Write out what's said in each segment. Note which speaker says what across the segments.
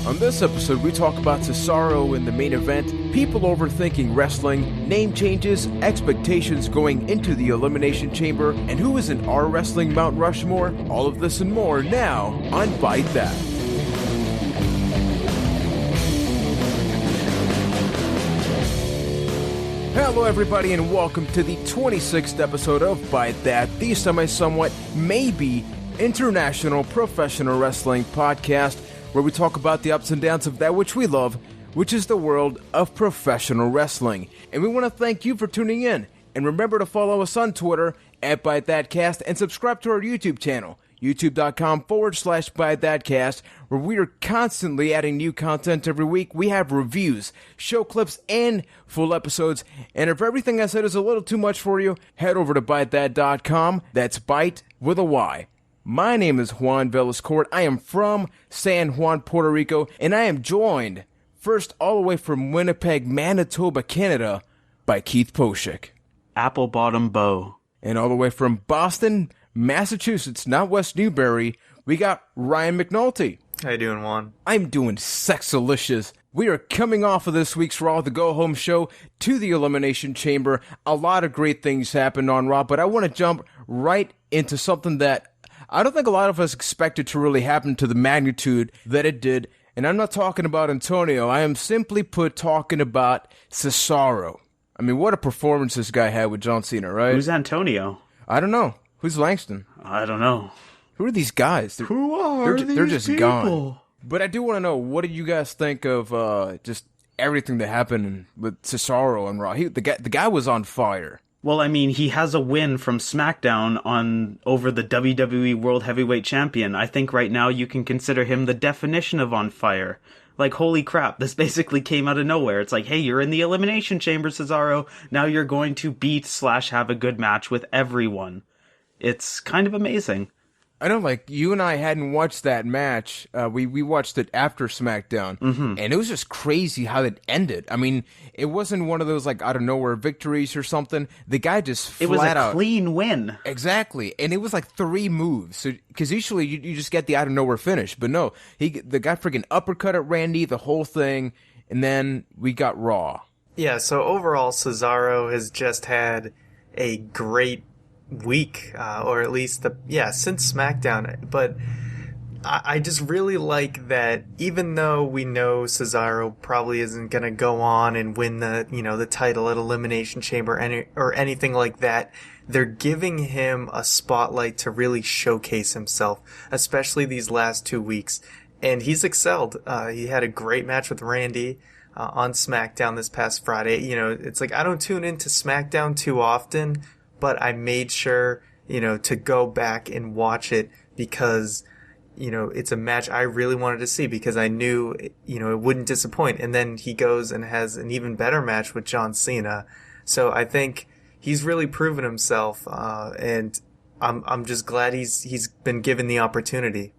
Speaker 1: On this episode, we talk about Cesaro in the main event, people overthinking wrestling, name changes, expectations going into the Elimination Chamber, and who is in our wrestling Mount Rushmore. All of this and more now on Byte That. Hello everybody and welcome to the 26th episode of Byte That, the semi-somewhat, maybe, international professional wrestling podcast, where we talk about the ups and downs of that which we love, which is the world of professional wrestling. And we want to thank you for tuning in. And remember to follow us on Twitter at ByteThatCast and subscribe to our YouTube channel, youtube.com/ByteThatCast, where we are constantly adding new content every week. We have reviews, show clips, and full episodes. And if everything I said is a little too much for you, head over to ByteThat.com. That's Byte with a Y. My name is Juan Velascourt. I am from San Juan, Puerto Rico, and I am joined, first all the way from Winnipeg, Manitoba, Canada, by Keith Poshik.
Speaker 2: Apple bottom bow.
Speaker 1: And all the way from Boston, Massachusetts, not West Newbury, we got Ryan McNulty.
Speaker 3: How you doing, Juan?
Speaker 1: I'm doing sexalicious. We are coming off of this week's Raw, the go-home show, to the Elimination Chamber. A lot of great things happened on Raw, but I want to jump right into something that I don't think a lot of us expected to really happen to the magnitude that it did. And I'm not talking about Antonio. I am simply put talking about Cesaro. I mean, what a performance this guy had with John Cena, right?
Speaker 2: Who's Antonio?
Speaker 1: I don't know. Who's Langston?
Speaker 2: I don't know.
Speaker 1: Who are these guys?
Speaker 3: They're
Speaker 1: just people? Gone. But I do want to know, what do you guys think of just everything that happened with Cesaro and Raw? The guy was on fire.
Speaker 2: Well, I mean, he has a win from SmackDown over the WWE World Heavyweight Champion. I think right now you can consider him the definition of on fire. Like, holy crap, this basically came out of nowhere. It's like, hey, you're in the Elimination Chamber, Cesaro. Now you're going to beat/have a good match with everyone. It's kind of amazing.
Speaker 1: I know, like, you and I hadn't watched that match. We watched it after SmackDown, and it was just crazy how it ended. I mean, it wasn't one of those, like, out-of-nowhere victories or something. The guy just flat out...
Speaker 2: It was a clean win.
Speaker 1: Exactly, and it was like 3 moves. So, because usually you just get the out-of-nowhere finish, but no. The guy freaking uppercutted Randy, the whole thing, and then we got Raw.
Speaker 3: Yeah, so overall, Cesaro has just had a great week, or at least since SmackDown. But I just really like that, even though we know Cesaro probably isn't gonna go on and win the title at Elimination Chamber or anything like that, they're giving him a spotlight to really showcase himself, especially these last 2 weeks, and he's excelled. He had a great match with Randy on SmackDown this past Friday. It's like, I don't tune into SmackDown too often, but I made sure, to go back and watch it because, it's a match I really wanted to see because I knew, it wouldn't disappoint. And then he goes and has an even better match with John Cena. So I think he's really proven himself, and I'm just glad he's been given the opportunity.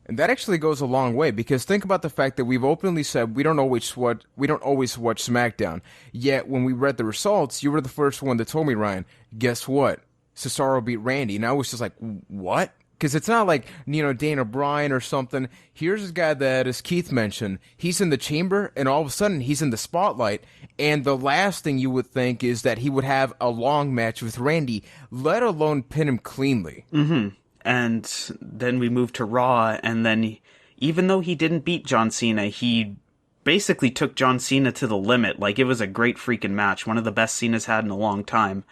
Speaker 1: And that actually goes a long way, because think about the fact that we've openly said we don't always watch SmackDown. Yet when we read the results, you were the first one that told me, Ryan, guess what? Cesaro beat Randy. And I was just like, what? Because it's not like, Dana Bryan or something. Here's this guy that, as Keith mentioned, he's in the chamber, and all of a sudden he's in the spotlight. And the last thing you would think is that he would have a long match with Randy, let alone pin him cleanly.
Speaker 2: Mm-hmm. And then we moved to Raw, and then even though he didn't beat John Cena, he basically took John Cena to the limit. Like, it was a great freaking match, one of the best Cena's had in a long time.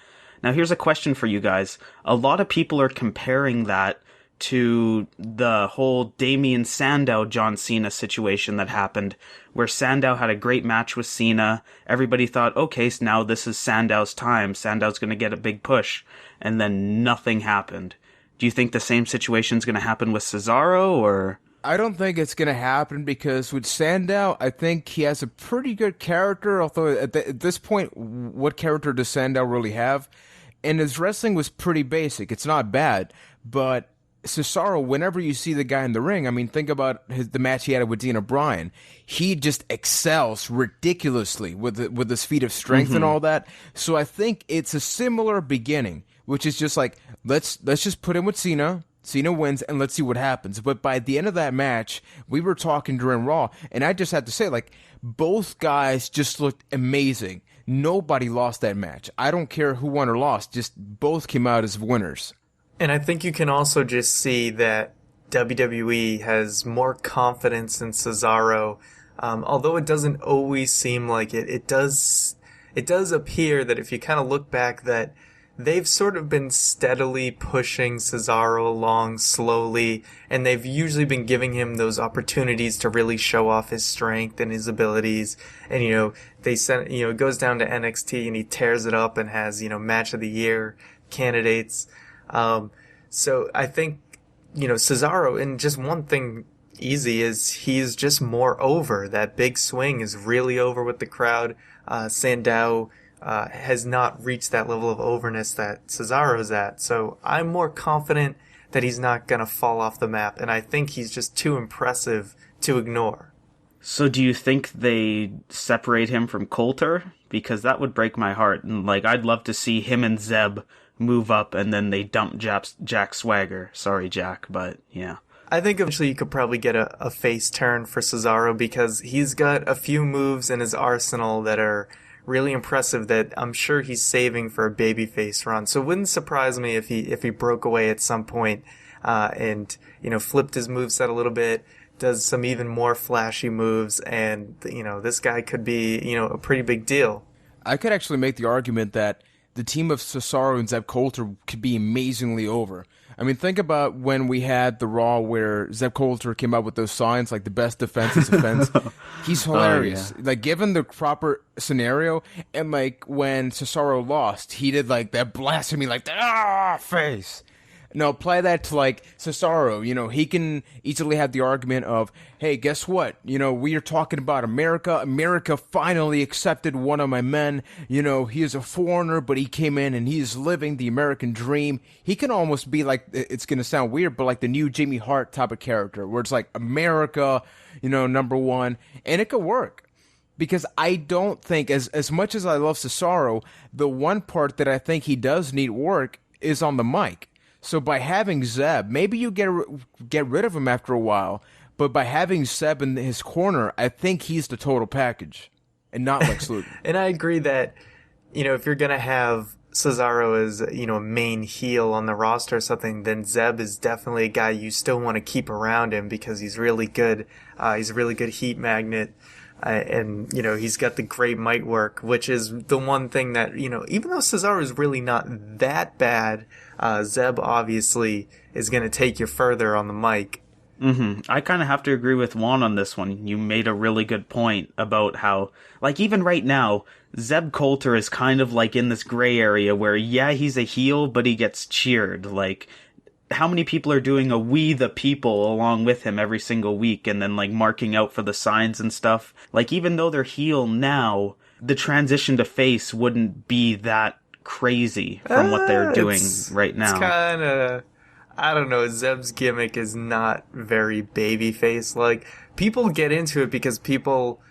Speaker 2: Now, here's a question for you guys. A lot of people are comparing that to the whole Damien Sandow John Cena situation that happened, where Sandow had a great match with Cena. Everybody thought, okay, so now this is Sandow's time. Sandow's going to get a big push. And then nothing happened. Do you think the same situation is going to happen with Cesaro, or?
Speaker 1: I don't think it's going to happen, because with Sandow, I think he has a pretty good character, although at this point, what character does Sandow really have? And his wrestling was pretty basic. It's not bad, but Cesaro, whenever you see the guy in the ring, I mean, think about the match he had with Dana Bryan. He just excels ridiculously with his feat of strength and all that. So I think it's a similar beginning, which is just like, let's just put him with Cena. Cena wins, and let's see what happens. But by the end of that match, we were talking during Raw, and I just had to say, like, both guys just looked amazing. Nobody lost that match. I don't care who won or lost, just both came out as winners.
Speaker 3: And I think you can also just see that WWE has more confidence in Cesaro. Although it doesn't always seem like it, it does appear that if you kind of look back that they've sort of been steadily pushing Cesaro along slowly, and they've usually been giving him those opportunities to really show off his strength and his abilities. And, they sent, it goes down to NXT and he tears it up and has, match of the year candidates. So I think, Cesaro, and just one thing easy is he's just more over. That big swing is really over with the crowd. Sandow has not reached that level of overness that Cesaro's at. So I'm more confident that he's not going to fall off the map. And I think he's just too impressive to ignore.
Speaker 2: So do you think they separate him from Coulter? Because that would break my heart. And I'd love to see him and Zeb move up and then they dump Jack Swagger. Sorry, Jack, but yeah.
Speaker 3: I think eventually you could probably get a face turn for Cesaro because he's got a few moves in his arsenal that are really impressive that I'm sure he's saving for a babyface run. So it wouldn't surprise me if he broke away at some point, and, flipped his moveset a little bit, does some even more flashy moves, and, this guy could be, a pretty big deal.
Speaker 1: I could actually make the argument that the team of Cesaro and Zeb Coulter could be amazingly over. I mean, think about when we had the Raw where Zeb Coulter came out with those signs, like the best defense is offense. He's hilarious.
Speaker 2: Yeah.
Speaker 1: Given the proper scenario, and when Cesaro lost, he did that blasphemy, the face. Now apply that to Cesaro. He can easily have the argument of, hey, guess what? We are talking about America. America finally accepted one of my men. He is a foreigner, but he came in and he is living the American dream. He can almost be it's going to sound weird, but the new Jimmy Hart type of character where it's America, number one, and it could work. Because I don't think, as much as I love Cesaro, the one part that I think he does need work is on the mic. So by having Zeb, maybe you get rid of him after a while, but by having Zeb in his corner, I think he's the total package, and not Lex Luger.
Speaker 3: And I agree that, if you're going to have Cesaro as, a main heel on the roster or something, then Zeb is definitely a guy you still want to keep around him because he's really good. He's a really good heat magnet. And, he's got the great mic work, which is the one thing that, even though Cesaro is really not that bad, Zeb obviously is going to take you further on the mic.
Speaker 2: Mm-hmm. I kind of have to agree with Juan on this one. You made a really good point about how, even right now, Zeb Coulter is kind of in this gray area where, yeah, he's a heel, but he gets cheered. How many people are doing a We the People along with him every single week and then marking out for the signs and stuff? Even though they're heel now, the transition to face wouldn't be that crazy from what they're doing right now.
Speaker 3: It's kind of, I don't know, Zeb's gimmick is not very babyface. People get into it because people,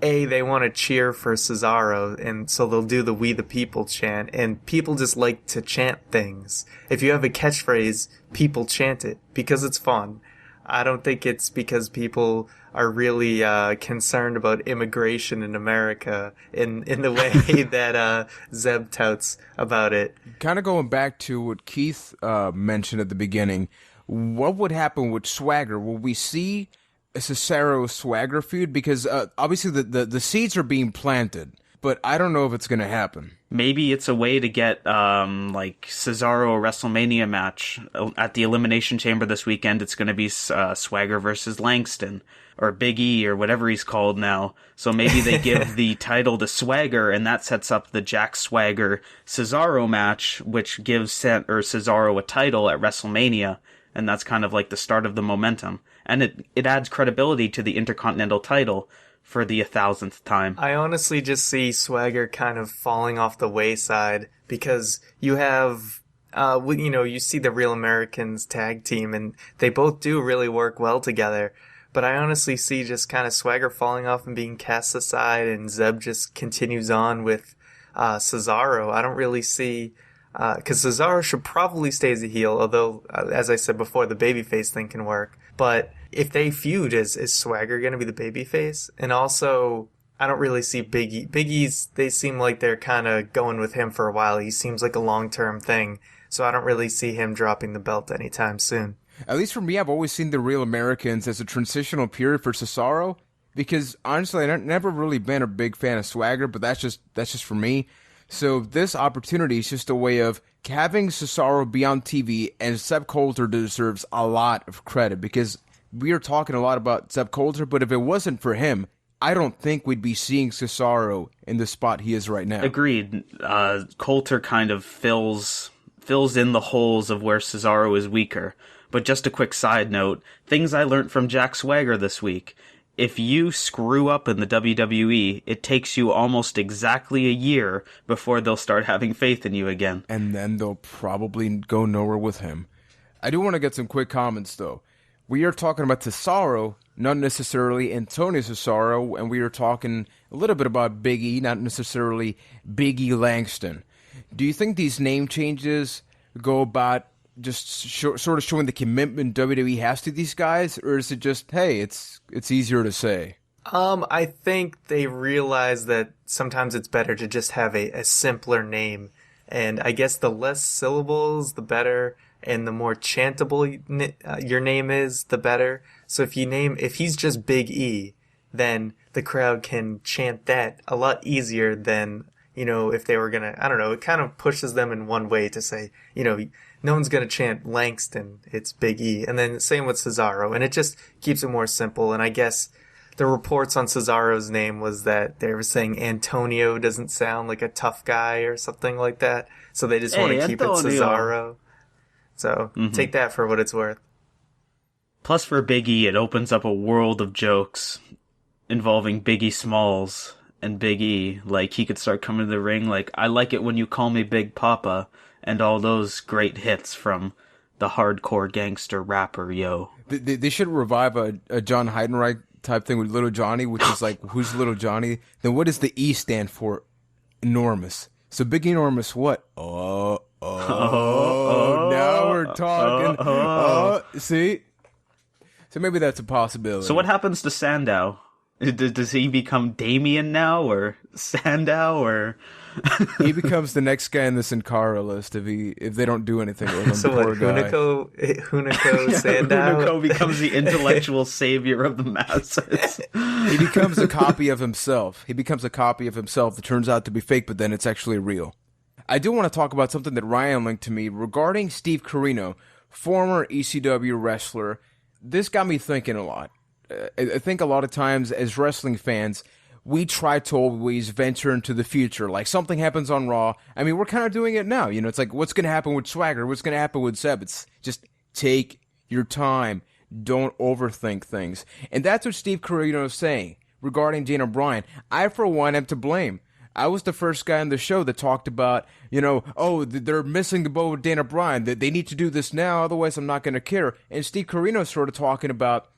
Speaker 3: they want to cheer for Cesaro, and so they'll do the We the People chant, and people just like to chant things. If you have a catchphrase, people chant it because it's fun. I don't think it's because people are really concerned about immigration in America in the way that Zeb touts about it.
Speaker 1: Kind of going back to what Keith mentioned at the beginning, what would happen with Swagger? Will we see a Cesaro Swagger feud? Because obviously the seeds are being planted, but I don't know if it's going to happen.
Speaker 2: Maybe it's a way to get Cesaro WrestleMania match at the Elimination Chamber this weekend. It's going to be Swagger versus Langston or Big E or whatever he's called now. So maybe they give the title to Swagger, and that sets up the Jack Swagger Cesaro match, which gives Cesaro a title at WrestleMania, and that's kind of the start of the momentum. And it adds credibility to the Intercontinental title for the 1,000th time.
Speaker 3: I honestly just see Swagger kind of falling off the wayside because you have, you see the Real Americans tag team and they both do really work well together. But I honestly see just kind of Swagger falling off and being cast aside, and Zeb just continues on with Cesaro. I don't really see Because Cesaro should probably stay as a heel, although, as I said before, the babyface thing can work. But if they feud, is Swagger going to be the babyface? And also, I don't really see Big E. Big E's, they seem like they're kind of going with him for a while. He seems like a long-term thing. So I don't really see him dropping the belt anytime soon.
Speaker 1: At least for me, I've always seen the Real Americans as a transitional period for Cesaro, because honestly, I've never really been a big fan of Swagger, but that's just for me. So this opportunity is just a way of having Cesaro be on TV, and Sepp Coulter deserves a lot of credit, because we are talking a lot about Sepp Coulter, but if it wasn't for him, I don't think we'd be seeing Cesaro in the spot he is right now.
Speaker 2: Agreed. Coulter kind of fills in the holes of where Cesaro is weaker. But just a quick side note, things I learned from Jack Swagger this week. If you screw up in the WWE, it takes you almost exactly a year before they'll start having faith in you again.
Speaker 1: And then they'll probably go nowhere with him. I do want to get some quick comments, though. We are talking about Cesaro, not necessarily Antonio Cesaro, and we are talking a little bit about Big E, not necessarily Big E Langston. Do you think these name changes go about just sort of showing the commitment WWE has to these guys, or is it just, hey, it's easier to say?
Speaker 3: I think they realize that sometimes it's better to just have a simpler name, and I guess the less syllables, the better, and the more chantable your name is, the better. So if he's just Big E, then the crowd can chant that a lot easier than, if they were gonna, I don't know, it kind of pushes them in one way to say, no one's going to chant Langston, it's Big E. And then same with Cesaro. And it just keeps it more simple. And I guess the reports on Cesaro's name was that they were saying Antonio doesn't sound like a tough guy or something like that. So they just want to keep it Cesaro. So take that for what it's worth.
Speaker 2: Plus for Big E, it opens up a world of jokes involving Biggie Smalls and Big E. Like, he could start coming to the ring like, I like it when you call me Big Papa. And all those great hits from the hardcore gangster rapper, yo.
Speaker 1: They should revive a John Heidenreich type thing with Little Johnny, which is like, who's Little Johnny? Then what does the E stand for? Enormous. So Big Enormous what? Now we're talking. See? So maybe that's a possibility.
Speaker 2: So what happens to Sandow? Does he become Damien now, or Sandow, or...
Speaker 1: He becomes the next guy in the Sin Cara list if they don't do anything with him.
Speaker 3: So what, Hunico Sandow?
Speaker 2: Hunico becomes the intellectual savior of the masses.
Speaker 1: He becomes a copy of himself. That turns out to be fake, but then it's actually real. I do want to talk about something that Ryan linked to me regarding Steve Corino, former ECW wrestler. This got me thinking a lot. I think a lot of times as wrestling fans, we try to always venture into the future. Like, something happens on Raw. I mean, we're kind of doing it now. It's like, what's going to happen with Swagger? What's going to happen with Seb? It's just take your time. Don't overthink things. And that's what Steve Corino is saying regarding Daniel Bryan. I, for one, am to blame. I was the first guy on the show that talked about, they're missing the boat with Daniel Bryan. They need to do this now, otherwise I'm not going to care. And Steve Corino is sort of talking about,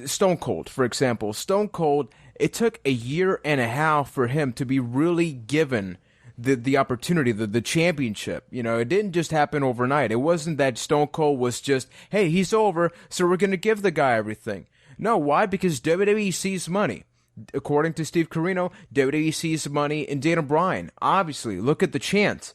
Speaker 1: Stone Cold, for example. Stone Cold, it took a year and a half for him to be really given the opportunity, the championship. It didn't just happen overnight. It wasn't that Stone Cold was just, hey, he's over, so we're going to give the guy everything. No, why? Because WWE sees money. According to Steve Corino, WWE sees money in Daniel Bryan. Obviously, look at the chance.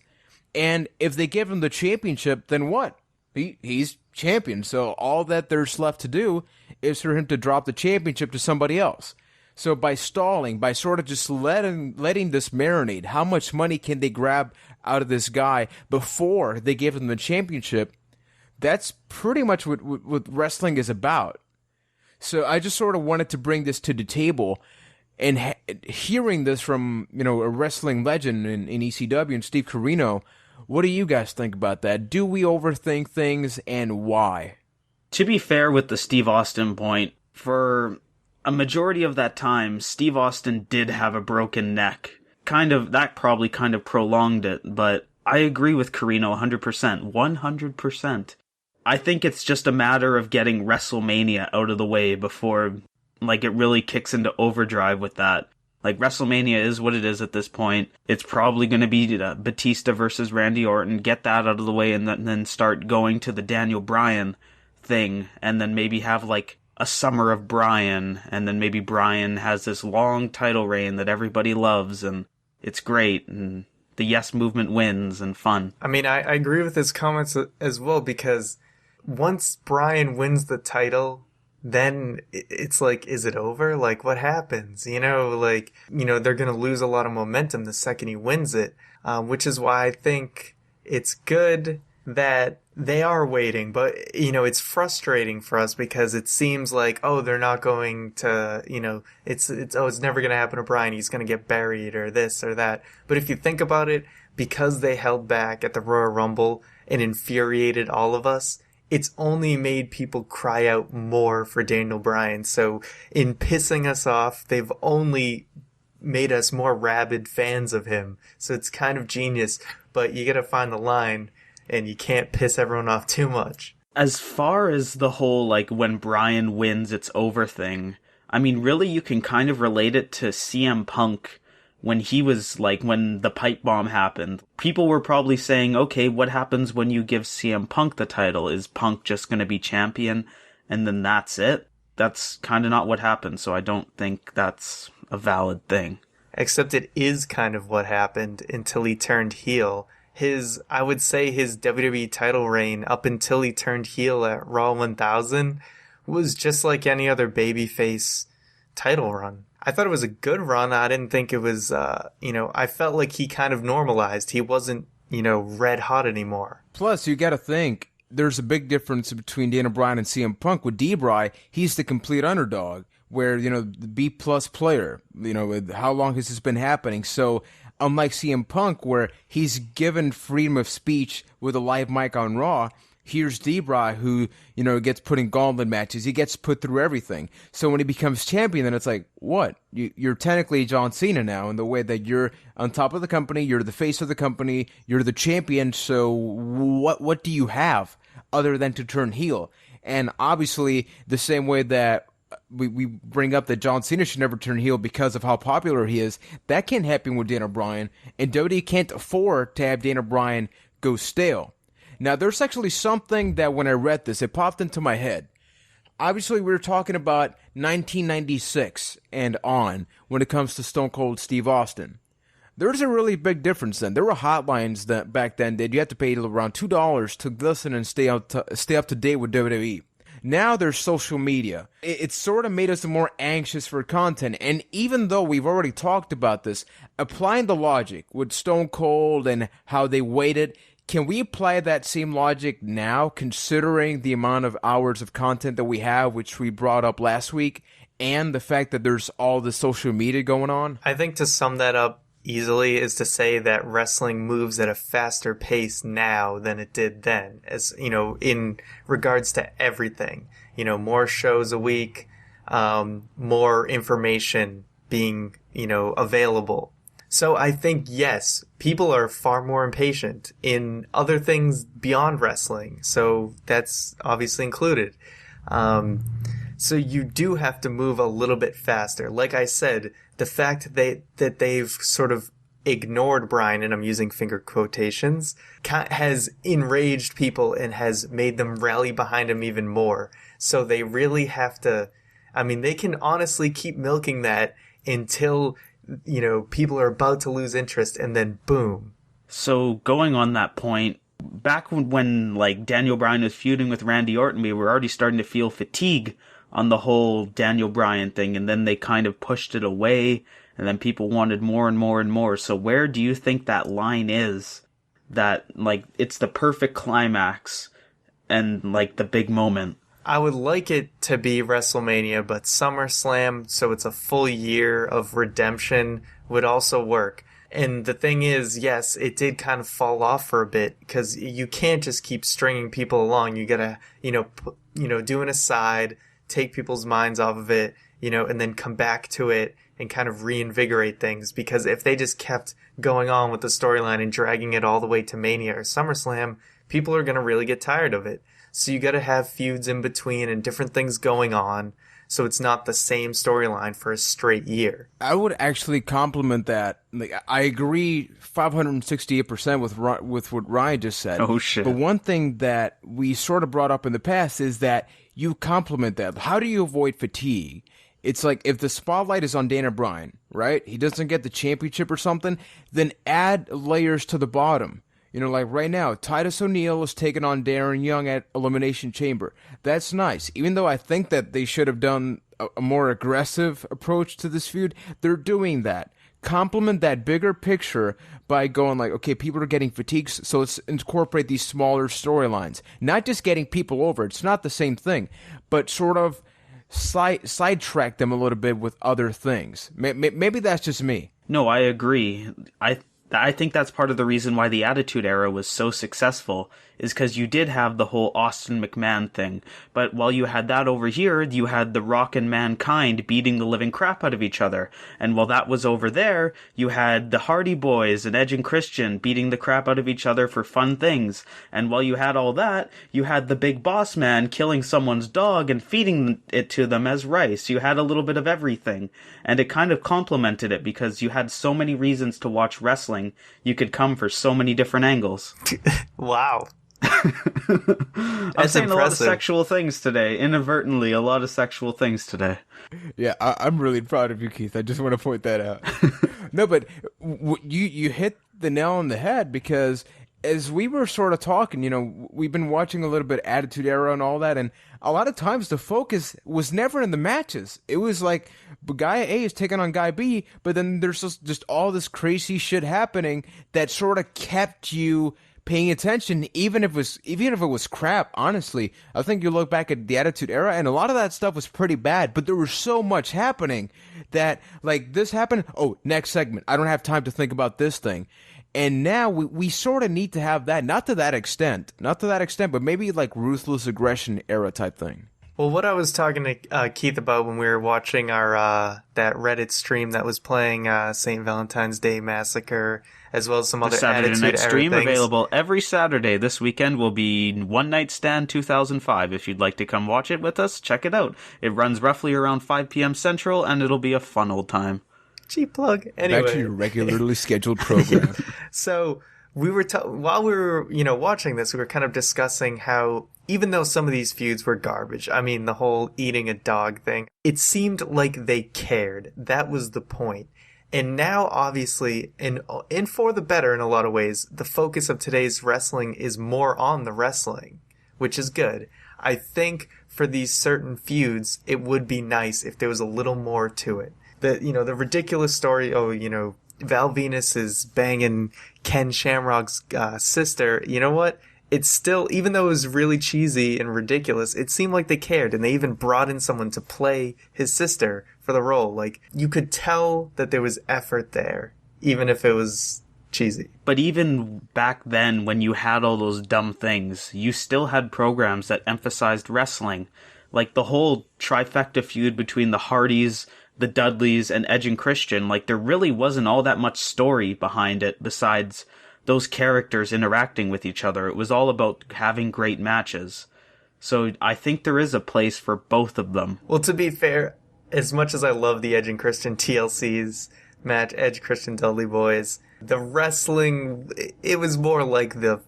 Speaker 1: And if they give him the championship, then what? He's champion. So all that there's left to do is for him to drop the championship to somebody else. So by stalling, by sort of just letting this marinate, how much money can they grab out of this guy before they give him the championship? That's pretty much what wrestling is about. So I just sort of wanted to bring this to the table, and hearing this from a wrestling legend in ECW and Steve Corino, what do you guys think about that? Do we overthink things, and why?
Speaker 2: To be fair with the Steve Austin point, for a majority of that time, Steve Austin did have a broken neck. That probably kind of prolonged it, but I agree with Corino 100%. 100%. I think it's just a matter of getting WrestleMania out of the way before, it really kicks into overdrive with that. Like, WrestleMania is what it is at this point. It's probably going to be Batista versus Randy Orton. Get that out of the way and then start going to the Daniel Bryan thing. And then maybe have, like, a summer of Bryan. And then maybe Bryan has this long title reign that everybody loves. And it's great. And the Yes Movement wins and fun.
Speaker 3: I mean, I agree with his comments as well, because once Bryan wins the title, then it's like, is it over? Like, what happens? You know, like, you know, they're going to lose a lot of momentum the second he wins it, which is why I think it's good that they are waiting. But, you know, it's frustrating for us because it seems like, oh, they're not going to, you know, it's never going to happen to Bryan. He's going to get buried or this or that. But if you think about it, because they held back at the Royal Rumble and infuriated all of us, it's only made people cry out more for Daniel Bryan. So in pissing us off, they've only made us more rabid fans of him. So it's kind of genius, but you gotta find the line, and you can't piss everyone off too much.
Speaker 2: As far as the whole, like, when Bryan wins, it's over thing, I mean, really, you can kind of relate it to CM Punk when he was, like, when the pipe bomb happened. People were probably saying, okay, what happens when you give CM Punk the title? Is Punk just going to be champion and then that's it? That's kind of not what happened, so I don't think that's a valid thing.
Speaker 3: Except it is kind of what happened until he turned heel. I would say his WWE title reign up until he turned heel at Raw 1000 was just like any other babyface title run. I thought it was a good run. I didn't think it was, I felt like he kind of normalized. He wasn't, red hot anymore.
Speaker 1: Plus, you got to think, there's a big difference between Daniel Bryan and CM Punk. With D-Bry, he's the complete underdog, where, the B-plus player, with how long has this been happening? So, unlike CM Punk, where he's given freedom of speech with a live mic on Raw, here's D-Bry, who, gets put in gauntlet matches. He gets put through everything. So when he becomes champion, then it's like, what? You're technically John Cena now, in the way that you're on top of the company, you're the face of the company, you're the champion, so what do you have other than to turn heel? And obviously, the same way that we bring up that John Cena should never turn heel because of how popular he is, that can't happen with Daniel Bryan, and WWE can't afford to have Daniel Bryan go stale. Now, there's actually something that when I read this, it popped into my head. Obviously, we were talking about 1996 and on when it comes to Stone Cold Steve Austin. There's a really big difference then. There were hotlines that back then that you had to pay around $2 to listen and stay up to date with WWE. Now there's social media. It sort of made us more anxious for content. And even though we've already talked about this, applying the logic with Stone Cold and how they waited, can we apply that same logic now, considering the amount of hours of content that we have, which we brought up last week, and the fact that there's all the social media going on?
Speaker 3: I think to sum that up easily is to say that wrestling moves at a faster pace now than it did then, as in regards to everything. More shows a week, more information being available. So I think, yes, people are far more impatient in other things beyond wrestling. So that's obviously included. So you do have to move a little bit faster. Like I said, the fact that they've sort of ignored Bryan, and I'm using finger quotations, has enraged people and has made them rally behind him even more. So they really have to, they can honestly keep milking that until people are about to lose interest, and then boom.
Speaker 2: So going on that point, back when like Daniel Bryan was feuding with Randy Orton, we were already starting to feel fatigue on the whole Daniel Bryan thing, and then they kind of pushed it away, and then people wanted more and more and more. So where do you think that line is that, like, it's the perfect climax and, like, the big moment?
Speaker 3: I would like it to be WrestleMania, but SummerSlam, so it's a full year of redemption, would also work. And the thing is, yes, it did kind of fall off for a bit, because you can't just keep stringing people along. You gotta, do an aside, take people's minds off of it, and then come back to it and kind of reinvigorate things. Because if they just kept going on with the storyline and dragging it all the way to Mania or SummerSlam, people are gonna really get tired of it. So you gotta have feuds in between and different things going on. so it's not the same storyline for a straight year.
Speaker 1: I would actually compliment that. Like, I agree 568% with what Ryan just said.
Speaker 2: Oh, shit.
Speaker 1: But one thing that we sort of brought up in the past is that you compliment that. How do you avoid fatigue? It's like if the spotlight is on Daniel Bryan, right? He doesn't get the championship or something, then add layers to the bottom. You know, like right now, Titus O'Neil is taking on Darren Young at Elimination Chamber. That's nice. Even though I think that they should have done a more aggressive approach to this feud, they're doing that. Complement that bigger picture by going like, okay, people are getting fatigued, so let's incorporate these smaller storylines. Not just getting people over. It's not the same thing, but sort of sidetrack them a little bit with other things. Maybe that's just me.
Speaker 2: No, I agree. I think that's part of the reason why the Attitude Era was so successful, is because you did have the whole Austin McMahon thing. But while you had that over here, you had The Rock and Mankind beating the living crap out of each other. And while that was over there, you had the Hardy Boys and Edge and Christian beating the crap out of each other for fun things. And while you had all that, you had the Big Boss Man killing someone's dog and feeding it to them as rice. You had a little bit of everything. And it kind of complemented it because you had so many reasons to watch wrestling. You could come for so many different angles.
Speaker 3: Wow.
Speaker 2: I'm saying impressive. A lot of sexual things today. Inadvertently, a lot of sexual things today.
Speaker 1: Yeah, I'm really proud of you, Keith. I just want to point that out. No, but you hit the nail on the head, because as we were sort of talking, you know, we've been watching a little bit Attitude Era and all that, and a lot of times the focus was never in the matches. It was like guy A is taking on guy B, but then there's just all this crazy shit happening that sort of kept you paying attention, even if it was crap. Honestly, I think you look back at the Attitude Era, and a lot of that stuff was pretty bad, but there was so much happening that, like, this happened, oh, next segment, I don't have time to think about this thing. And now we sort of need to have that, not to that extent, but maybe like Ruthless Aggression Era type thing.
Speaker 3: Well, what I was talking to Keith about when we were watching our that Reddit stream that was playing St. Valentine's Day Massacre, as well as some other
Speaker 2: Saturday
Speaker 3: Attitude
Speaker 2: Night
Speaker 3: Era
Speaker 2: stream
Speaker 3: things.
Speaker 2: Available every Saturday. This weekend will be One Night Stand 2005. If you'd like to come watch it with us, check it out. It runs roughly around 5 p.m. Central, and it'll be a fun old time.
Speaker 3: Cheap plug. Anyway.
Speaker 1: Back to your regularly scheduled program.
Speaker 3: So we were while we were watching this, we were kind of discussing how even though some of these feuds were garbage, I mean the whole eating a dog thing, it seemed like they cared. That was the point. And now, obviously, and for the better in a lot of ways, the focus of today's wrestling is more on the wrestling, which is good. I think for these certain feuds, it would be nice if there was a little more to it. The ridiculous story, Val Venus is banging Ken Shamrock's sister. You know what? It's still, even though it was really cheesy and ridiculous, it seemed like they cared, and they even brought in someone to play his sister for the role. Like, you could tell that there was effort there, even if it was cheesy.
Speaker 2: But even back then, when you had all those dumb things, you still had programs that emphasized wrestling. Like the whole trifecta feud between the Hardys, the Dudleys, and Edge and Christian. Like, there really wasn't all that much story behind it besides those characters interacting with each other. It was all about having great matches. So I think there is a place for both of them.
Speaker 3: Well, to be fair, as much as I love the Edge and Christian TLC's match, Edge, Christian, Dudley Boys, the wrestling, it was more like the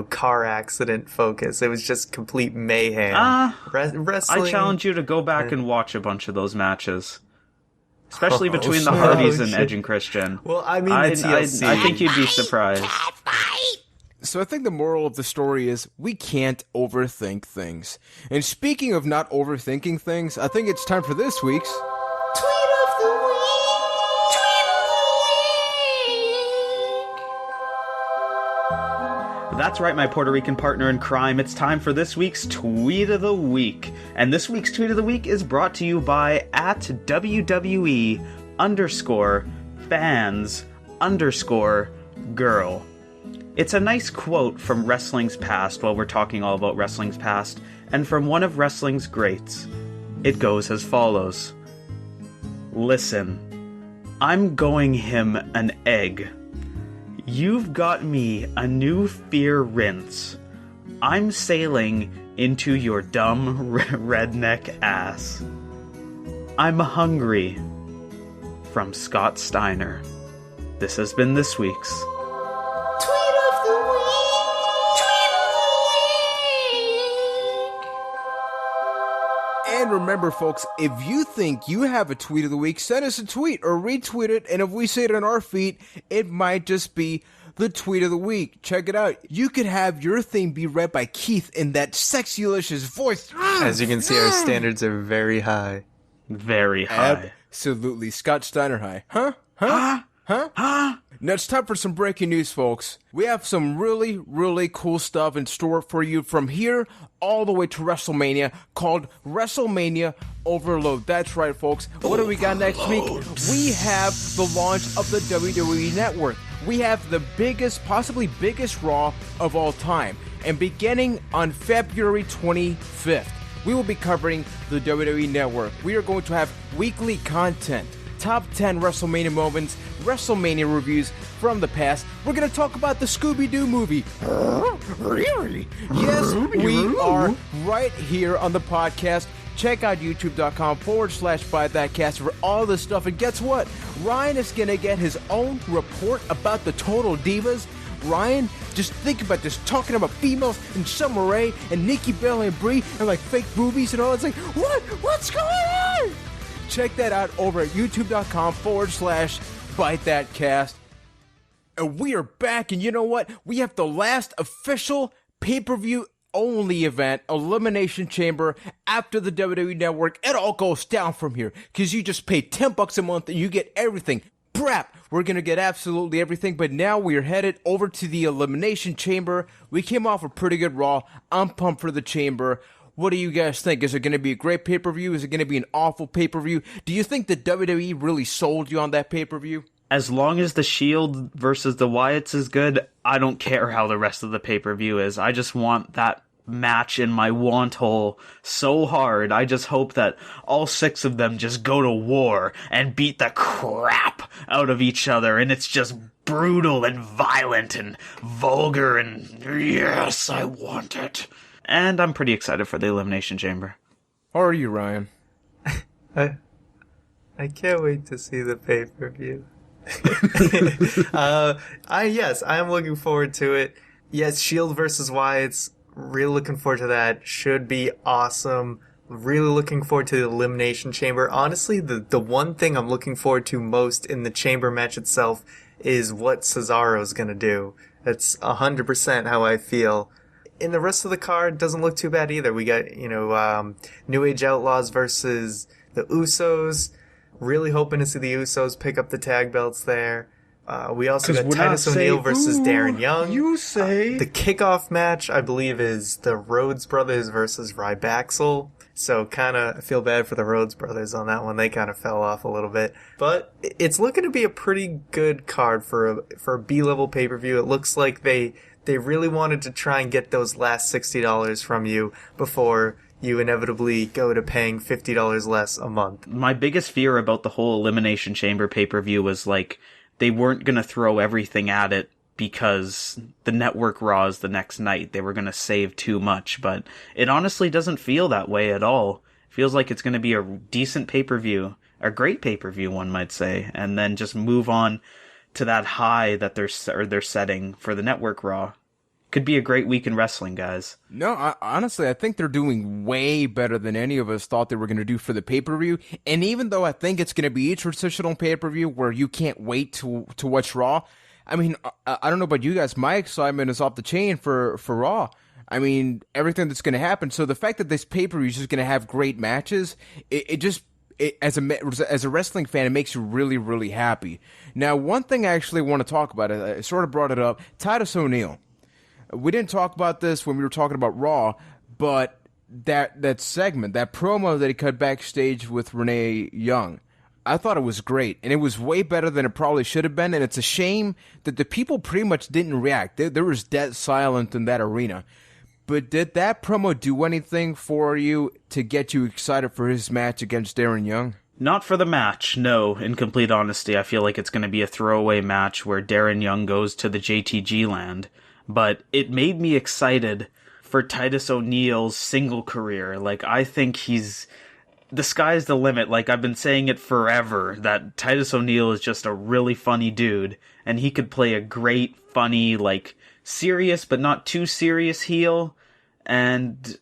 Speaker 3: car accident focus. It was just complete mayhem. Wrestling.
Speaker 2: I challenge you to go back and watch a bunch of those matches. Especially between the Hardys and Edge and Christian.
Speaker 3: Well, I mean,
Speaker 2: I think you'd be surprised.
Speaker 1: So I think the moral of the story is we can't overthink things. And speaking of not overthinking things, I think it's time for this week's Tweet of the
Speaker 2: Week. That's right, my Puerto Rican partner in crime. It's time for this week's Tweet of the Week. And this week's Tweet of the Week is brought to you by @WWE_fans_girl. It's a nice quote from wrestling's past, while we're talking all about wrestling's past, and from one of wrestling's greats. It goes as follows. Listen, I'm going him an egg. You've got me a new fear rinse. I'm sailing into your dumb redneck ass. I'm hungry. From Scott Steiner. This has been this week's
Speaker 4: Tweet of the week.
Speaker 1: And remember, folks, if you think you have a tweet of the week, send us a tweet or retweet it, and if we say it on our feed, it might just be the tweet of the week. Check it out. You could have your theme be read by Keith in that sexy-licious voice.
Speaker 3: As you can see, our standards are very high.
Speaker 2: very high.
Speaker 1: Absolutely. Scott Steiner high. Huh? Now it's time for some breaking news, folks. We have some really, really cool stuff in store for you from here all the way to WrestleMania, called WrestleMania Overload. That's right, folks. What do we got next week? We have the launch of the WWE Network. We have the biggest, possibly biggest Raw of all time. And beginning on February 25th, we will be covering the WWE Network. We are going to have weekly content, top 10 WrestleMania moments, WrestleMania reviews from the past. We're going to talk about the Scooby-Doo movie. Really? Yes, we are right here on the podcast. Check out youtube.com/BuyThatCast for all this stuff. And guess what? Ryan is going to get his own report about the Total Divas. Ryan, just think about this, talking about females and Summer Rae and Nikki Bella and Brie and like fake boobies and all. It's like, what's going on? Check that out over at youtube.com/BuyThatCast. And we are back, and you know what? We have the last official pay-per-view only event, Elimination Chamber, after the WWE Network. It all goes down from here, because you just pay $10 a month and you get everything. Brap! We're going to get absolutely everything, but now we are headed over to the Elimination Chamber. We came off a pretty good Raw. I'm pumped for the Chamber. What do you guys think? Is it going to be a great pay-per-view? Is it going to be an awful pay-per-view? Do you think the WWE really sold you on that pay-per-view?
Speaker 2: As long as the Shield versus the Wyatts is good, I don't care how the rest of the pay-per-view is. I just want that match in my want hole so hard. I just hope that all 6 of them just go to war and beat the crap out of each other, and it's just brutal and violent and vulgar, and yes, I want it. And I'm pretty excited for the Elimination Chamber.
Speaker 1: How are you, Ryan?
Speaker 3: I can't wait to see the pay-per-view. Yes, I am looking forward to it. Yes, Shield versus Wyatts. Really looking forward to that. Should be awesome. Really looking forward to the Elimination Chamber. Honestly, the one thing I'm looking forward to most in the Chamber match itself is what Cesaro's gonna do. That's 100% how I feel. In the rest of the card, doesn't look too bad either. We got, New Age Outlaws versus the Usos. Really hoping to see the Usos pick up the tag belts there. We also got Titus O'Neil versus Darren Young.
Speaker 2: You say.
Speaker 3: The kickoff match, I believe, is the Rhodes Brothers versus Rybaxel. So I feel bad for the Rhodes Brothers on that one. They kind of fell off a little bit. But it's looking to be a pretty good card for a B-level pay-per-view. It looks like they really wanted to try and get those last $60 from you before you inevitably go to paying $50 less a month.
Speaker 2: My biggest fear about the whole Elimination Chamber pay-per-view was they weren't going to throw everything at it because the network Raws the next night. They were going to save too much, but it honestly doesn't feel that way at all. It feels like it's going to be a decent pay-per-view, a great pay-per-view, one might say, and then just move on to that high that they're setting for the network Raw. Could be a great week in wrestling, guys.
Speaker 1: No, honestly, I think they're doing way better than any of us thought they were going to do for the pay-per-view. And even though I think it's going to be a traditional pay-per-view where you can't wait to watch Raw, I mean, I don't know about you guys, my excitement is off the chain for Raw. I mean, everything that's going to happen. So the fact that this pay-per-view is just going to have great matches, as a wrestling fan, it makes you really, really happy. Now, one thing I actually want to talk about, I sort of brought it up, Titus O'Neil. We didn't talk about this when we were talking about Raw, but that segment, that promo that he cut backstage with Renee Young, I thought it was great, and it was way better than it probably should have been, and it's a shame that the people pretty much didn't react. There was dead silent in that arena. But did that promo do anything for you to get you excited for his match against Darren Young?
Speaker 2: Not for the match, no. In complete honesty, I feel like it's going to be a throwaway match where Darren Young goes to the JTG land. But it made me excited for Titus O'Neil's single career. I think he's the sky's the limit. Like, I've been saying it forever, that Titus O'Neil is just a really funny dude, and he could play a great, funny, like, serious but not too serious heel, and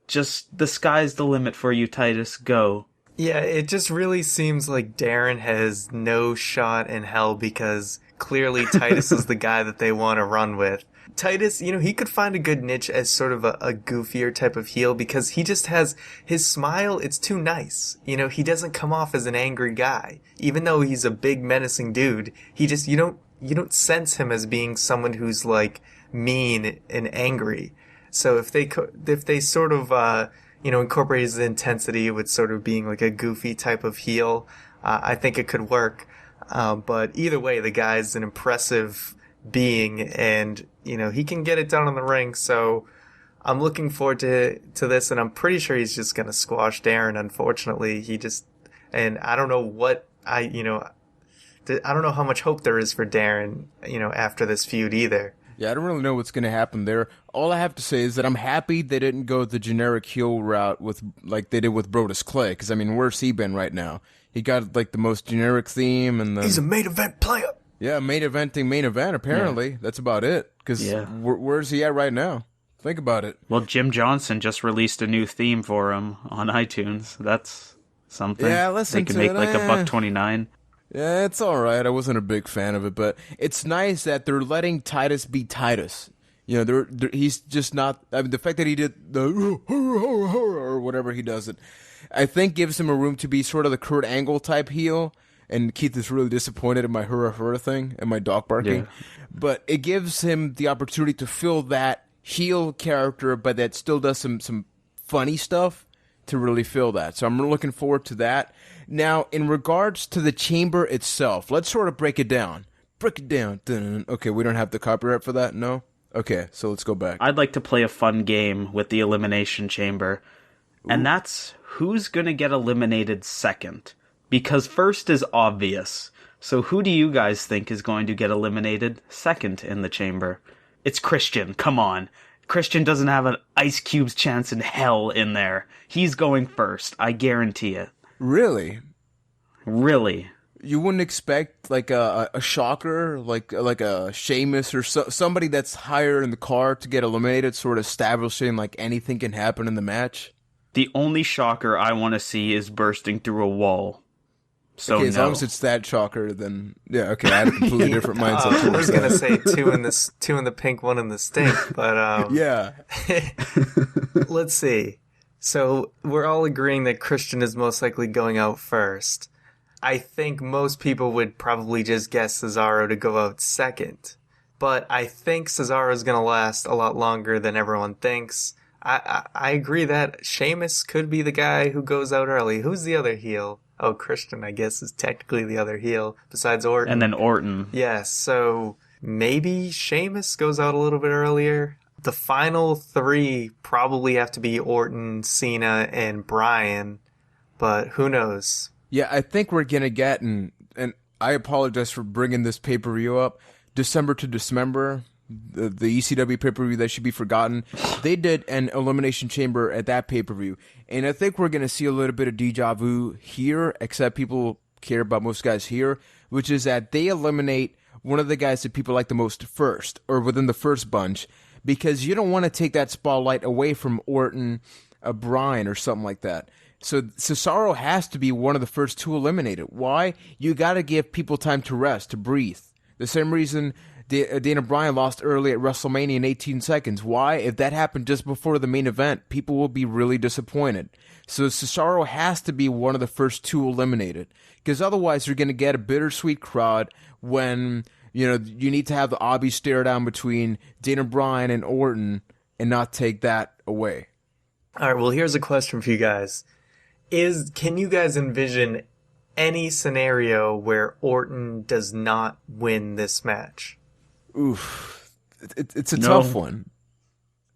Speaker 2: just the sky's the limit for you, Titus. Go.
Speaker 3: Yeah, it just really seems like Darren has no shot in hell because clearly Titus is the guy that they want to run with. Titus, he could find a good niche as sort of a goofier type of heel because he just has his smile. It's too nice. He doesn't come off as an angry guy, even though he's a big menacing dude. He just, you don't sense him as being someone who's like mean and angry. So if they sort of, incorporate his intensity with sort of being like a goofy type of heel, I think it could work. But either way, the guy's an impressive being, and he can get it done in the ring. So I'm looking forward to this, and I'm pretty sure he's just gonna squash Darren. Unfortunately, and I don't know I don't know how much hope there is for Darren, after this feud either.
Speaker 1: Yeah, I don't really know what's going to happen there. All I have to say is that I'm happy they didn't go the generic heel route with like they did with Brodus Clay, because where's he been right now? He got like the most generic theme, and then
Speaker 3: he's a main event player.
Speaker 1: Yeah, main event apparently. Yeah. That's about it. Because where's he at right now? Think about it.
Speaker 2: Well, Jim Johnson just released a new theme for him on iTunes. That's something.
Speaker 1: Yeah, listen to it.
Speaker 2: They can make like $1.29.
Speaker 1: Yeah, it's all right. I wasn't a big fan of it, but it's nice that they're letting Titus be Titus. He's just not. The fact that he did the or whatever he does it, I think gives him a room to be sort of the Kurt Angle type heel. And Keith is really disappointed in my hurrah thing and my dog barking, but it gives him the opportunity to fill that heel character, but that still does some funny stuff to really fill that. So I'm looking forward to that. Now, in regards to the chamber itself, let's sort of break it down. Okay, we don't have the copyright for that? No? Okay, so let's go back.
Speaker 2: I'd like to play a fun game with the Elimination Chamber, and that's who's going to get eliminated second. Because first is obvious. So who do you guys think is going to get eliminated second in the chamber? It's Christian, come on. Christian doesn't have an Ice Cube's chance in hell in there. He's going first, I guarantee it.
Speaker 1: Really?
Speaker 2: Really.
Speaker 1: You wouldn't expect like a shocker, like a Sheamus or somebody that's higher in the card to get eliminated, sort of establishing like anything can happen in the match?
Speaker 2: The only shocker I want to see is bursting through a wall. So
Speaker 1: okay, as long as it's that shocker, then yeah, okay. I had a completely different mindset.
Speaker 3: I was gonna say two in the pink, one in the stink, but
Speaker 1: yeah.
Speaker 3: Let's see. So we're all agreeing that Christian is most likely going out first. I think most people would probably just guess Cesaro to go out second, but I think Cesaro is gonna last a lot longer than everyone thinks. I agree that Sheamus could be the guy who goes out early. Who's the other heel? Oh, Christian, I guess, is technically the other heel besides Orton.
Speaker 2: And then Orton.
Speaker 3: Yes, so maybe Sheamus goes out a little bit earlier. The final three probably have to be Orton, Cena, and Bryan, but who knows?
Speaker 1: Yeah, I think we're going to get, and I apologize for bringing this pay-per-view up, December to Dismember, the ECW pay-per-view that should be forgotten. They did an Elimination Chamber at that pay-per-view, and I think we're going to see a little bit of deja vu here, except people care about most guys here, which is that they eliminate one of the guys that people like the most first, or within the first bunch, because you don't want to take that spotlight away from Orton, Bryan, or something like that. So Cesaro has to be one of the first two eliminated. Why? You got to give people time to rest, to breathe. The same reason Dana Bryan lost early at WrestleMania in 18 seconds. Why? If that happened just before the main event, people will be really disappointed. So Cesaro has to be one of the first two eliminated, because otherwise you're going to get a bittersweet crowd when you need to have the obvious stare down between Dana Bryan and Orton and not take that away.
Speaker 3: All right, well, here's a question for you guys. Can you guys envision any scenario where Orton does not win this match?
Speaker 1: Oof. It's a tough one.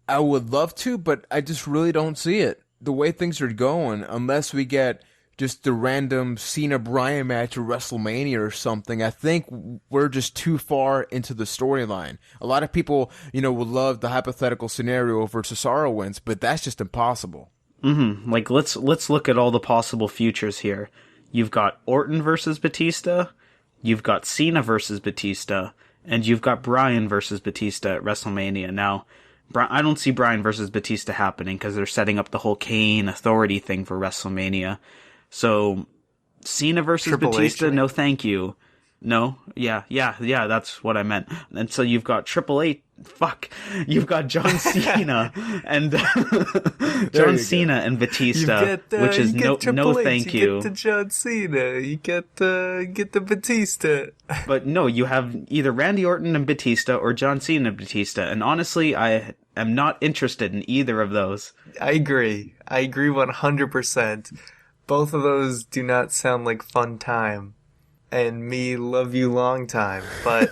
Speaker 1: I would love to, but I just really don't see it. The way things are going, unless we get just the random Cena-Bryan match or WrestleMania or something, I think we're just too far into the storyline. A lot of people, would love the hypothetical scenario where Cesaro wins, but that's just impossible.
Speaker 2: Like, let's look at all the possible futures here. You've got Orton versus Batista, you've got Cena versus Batista, and you've got Bryan versus Batista at WrestleMania. Now, I don't see Bryan versus Batista happening because they're setting up the whole Kane Authority thing for WrestleMania. So, Cena versus
Speaker 3: Triple
Speaker 2: Batista,
Speaker 3: H,
Speaker 2: no thank you. No? Yeah, that's what I meant. And so you've got Triple H, you've got John Cena and John Cena and Batista, which is no thank you.
Speaker 3: You get the John Cena, you get the Batista.
Speaker 2: But no, you have either Randy Orton and Batista or John Cena and Batista, and honestly, I am not interested in either of those.
Speaker 3: I agree 100%. Both of those do not sound like fun time. And me love you long time, but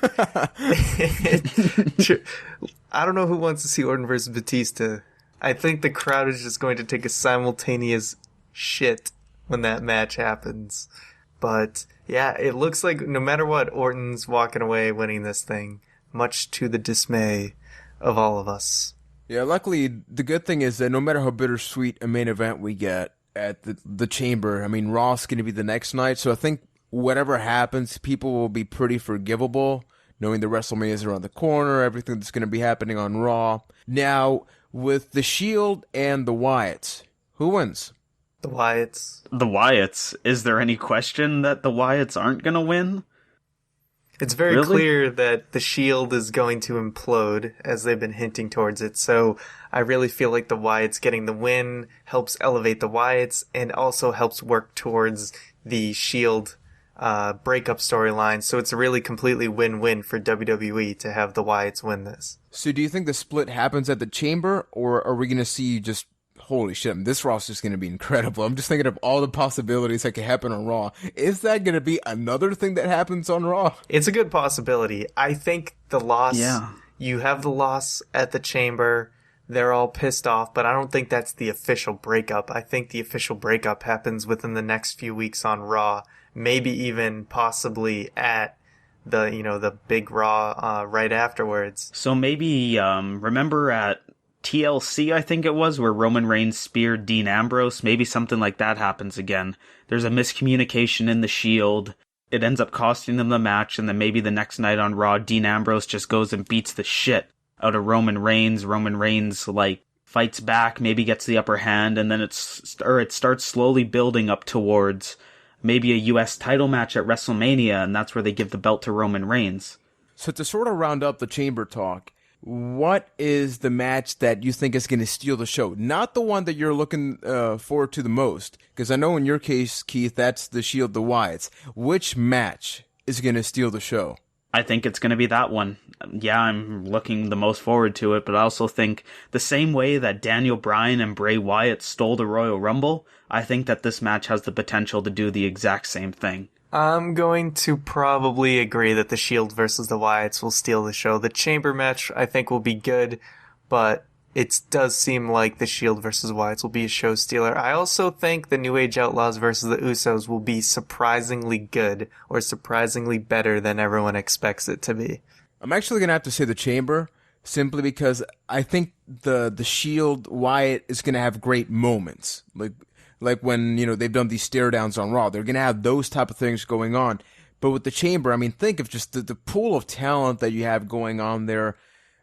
Speaker 3: I don't know who wants to see Orton versus Batista. I think the crowd is just going to take a simultaneous shit when that match happens. But yeah, it looks like no matter what, Orton's walking away winning this thing, much to the dismay of all of us.
Speaker 1: Yeah, luckily, the good thing is that no matter how bittersweet a main event we get at the Chamber, I mean, Raw's going to be the next night, so I think whatever happens, people will be pretty forgivable, knowing the WrestleMania is around the corner, everything that's going to be happening on Raw. Now, with The Shield and the Wyatts, who wins?
Speaker 3: The Wyatts.
Speaker 2: The Wyatts. Is there any question that the Wyatts aren't going to win?
Speaker 3: It's very
Speaker 2: Really?
Speaker 3: clear that the Shield is going to implode, as they've been hinting towards it, so I really feel like the Wyatts getting the win helps elevate the Wyatts, and also helps work towards the Shield breakup storyline, so it's a really completely win-win for WWE to have the Wyatts win this.
Speaker 1: So do you think the split happens at the Chamber, or are we going to see just, holy shit, I mean, this roster is going to be incredible. I'm just thinking of all the possibilities that could happen on Raw. Is that going to be another thing that happens on Raw?
Speaker 3: It's a good possibility. I think the loss, you have the loss at the Chamber, they're all pissed off, but I don't think that's the official breakup. I think the official breakup happens within the next few weeks on Raw. Maybe even possibly at the big Raw right afterwards.
Speaker 2: So maybe, remember at TLC, I think it was, where Roman Reigns speared Dean Ambrose? Maybe something like that happens again. There's a miscommunication in the Shield. It ends up costing them the match, and then maybe the next night on Raw, Dean Ambrose just goes and beats the shit out of Roman Reigns. Roman Reigns, fights back, maybe gets the upper hand, and then it starts slowly building up towards maybe a U.S. title match at WrestleMania, and that's where they give the belt to Roman Reigns.
Speaker 1: So to sort of round up the Chamber talk, what is the match that you think is going to steal the show? Not the one that you're looking forward to the most, because I know in your case, Keith, that's the Shield, the Wyatts. Which match is going to steal the show?
Speaker 2: I think it's going to be that one. Yeah, I'm looking the most forward to it, but I also think the same way that Daniel Bryan and Bray Wyatt stole the Royal Rumble, I think that this match has the potential to do the exact same thing.
Speaker 3: I'm going to probably agree that the Shield versus the Wyatts will steal the show. The Chamber match, I think, will be good, but it does seem like the Shield versus Wyatts will be a show stealer. I also think the New Age Outlaws versus the Usos will be surprisingly good, or surprisingly better than everyone expects it to be.
Speaker 1: I'm actually going to have to say the Chamber, simply because I think the Shield Wyatt is going to have great moments. Like when, they've done these stare downs on Raw. They're going to have those type of things going on. But with the Chamber, I mean, think of just the pool of talent that you have going on there,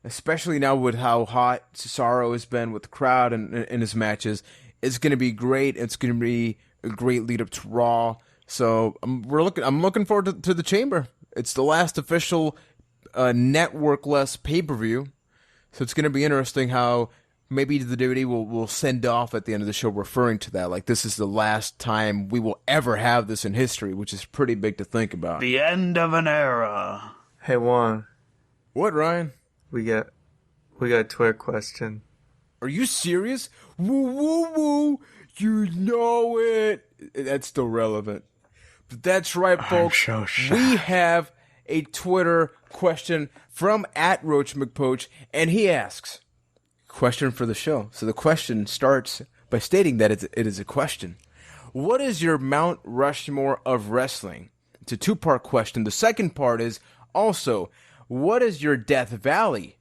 Speaker 1: especially now with how hot Cesaro has been with the crowd and in his matches. It's going to be great. It's going to be a great lead up to Raw. So I'm looking forward to the Chamber. It's the last official network-less pay-per-view. So it's going to be interesting how maybe the WWE will send off at the end of the show referring to that. Like, this is the last time we will ever have this in history, which is pretty big to think about.
Speaker 2: The end of an era.
Speaker 3: Hey, Juan.
Speaker 1: What, Ryan?
Speaker 3: We got a Twitter question.
Speaker 1: Are you serious? Woo, woo, woo. You know it. That's still relevant. But that's right, folks.
Speaker 2: I'm so shocked.
Speaker 1: We have a Twitter question from @RoachMcPoach, and he asks, question for the show. So the question starts by stating that it is a question. What is your Mount Rushmore of wrestling? It's a two-part question. The second part is also, what is your Death Valley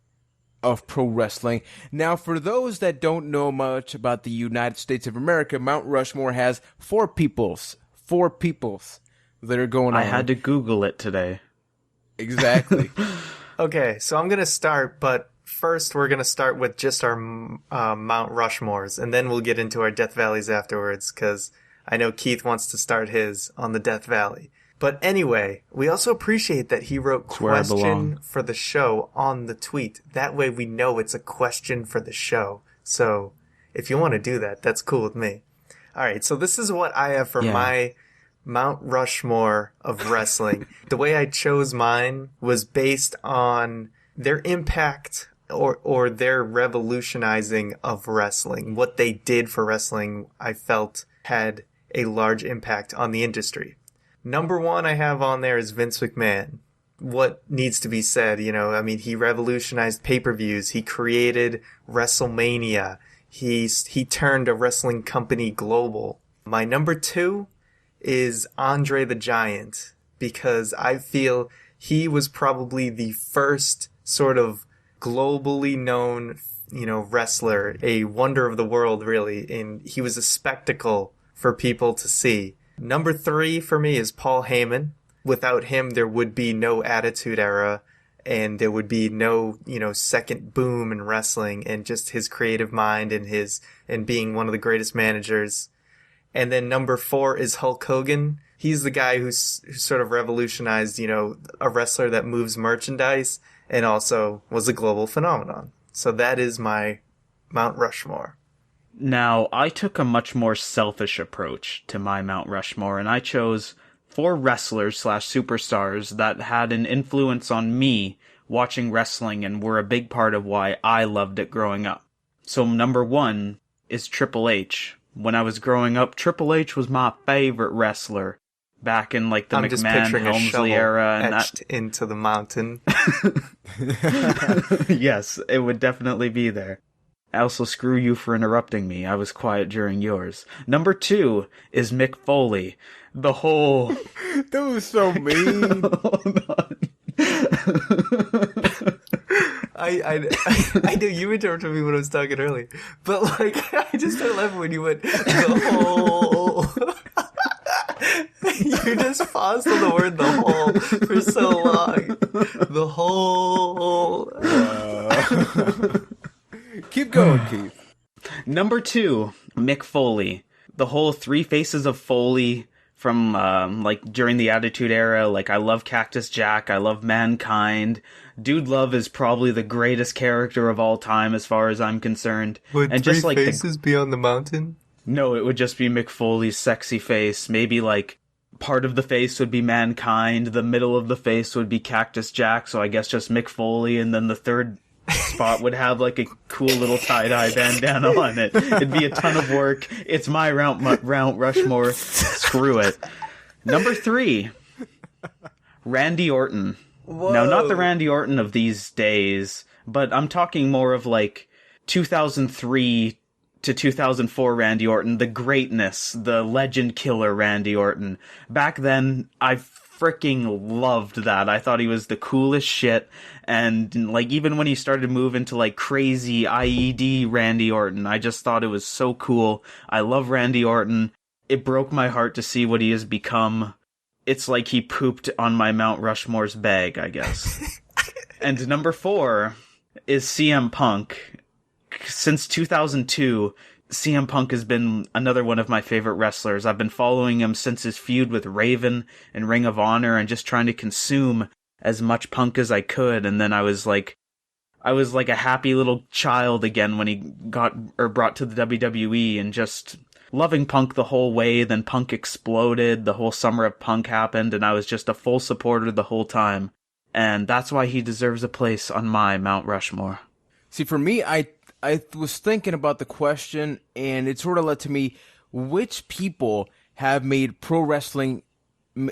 Speaker 1: of pro wrestling. Now, for those that don't know much about the United States of America, Mount Rushmore has four peoples that are going on.
Speaker 2: I had to Google it today.
Speaker 1: Exactly.
Speaker 3: Okay, so I'm going to start, but first we're going to start with just our Mount Rushmores, and then we'll get into our Death Valleys afterwards, because I know Keith wants to start his on the Death Valley. But anyway, we also appreciate that he wrote question for the show on the tweet. That way we know it's a question for the show. So if you want to do that, that's cool with me. All right, so this is what I have for my Mount Rushmore of wrestling. The way I chose mine was based on their impact or their revolutionizing of wrestling. What they did for wrestling, I felt, had a large impact on the industry. Number one I have on there is Vince McMahon. What needs to be said, he revolutionized pay-per-views. He created WrestleMania. He turned a wrestling company global. My number two is Andre the Giant, because I feel he was probably the first sort of globally known, wrestler, a wonder of the world, really, and he was a spectacle for people to see. Number three for me is Paul Heyman. Without him, there would be no Attitude Era, and there would be no, second boom in wrestling, and just his creative mind and being one of the greatest managers. And then number four is Hulk Hogan. He's the guy who sort of revolutionized, a wrestler that moves merchandise and also was a global phenomenon. So that is my Mount Rushmore.
Speaker 2: Now, I took a much more selfish approach to my Mount Rushmore, and I chose 4 wrestlers/superstars that had an influence on me watching wrestling and were a big part of why I loved it growing up. So number 1 is Triple H. When I was growing up, Triple H was my favorite wrestler back in the McMahon Helmsley era, and
Speaker 3: etched into the mountain.
Speaker 2: Yes, it would definitely be there. Also, screw you for interrupting me. I was quiet during yours. Number 2 is Mick Foley. The whole...
Speaker 1: That was so mean.
Speaker 3: I knew you interrupted me when I was talking earlier. But, I just started laughing when you went, the whole... You just paused on the word "the whole" for so long. The whole...
Speaker 1: Keep going, Keith.
Speaker 2: Number 2, Mick Foley. The whole 3 faces of Foley from, during the Attitude Era. I love Cactus Jack. I love Mankind. Dude Love is probably the greatest character of all time as far as I'm concerned.
Speaker 3: Would
Speaker 2: and
Speaker 3: 3
Speaker 2: just,
Speaker 3: faces be on the mountain?
Speaker 2: No, it would just be Mick Foley's sexy face. Maybe, part of the face would be Mankind. The middle of the face would be Cactus Jack. So I guess just Mick Foley. And then the third spot would have a cool little tie-dye bandana on it. It'd be a ton of work. It's my Mount Rushmore. Screw it. Number 3, Randy Orton.
Speaker 3: Whoa.
Speaker 2: Now, not the Randy Orton of these days, but I'm talking more of 2003 to 2004 Randy Orton, the greatness, the legend killer Randy Orton. Back then, I freaking loved that. I thought he was the coolest shit, and even when he started to move into crazy IED Randy Orton, I just thought it was so cool. I love Randy Orton. It broke my heart to see what he has become. It's like he pooped on my Mount Rushmore's bag, I guess. And number 4 is CM Punk. Since 2002, CM Punk has been another one of my favorite wrestlers. I've been following him since his feud with Raven in Ring of Honor and just trying to consume as much Punk as I could. And then I was like a happy little child again when he got brought to the WWE, and just loving Punk the whole way. Then Punk exploded. The whole Summer of Punk happened, and I was just a full supporter the whole time. And that's why he deserves a place on my Mount Rushmore.
Speaker 1: See, for me, I was thinking about the question, and it sort of led to me, which people have made pro wrestling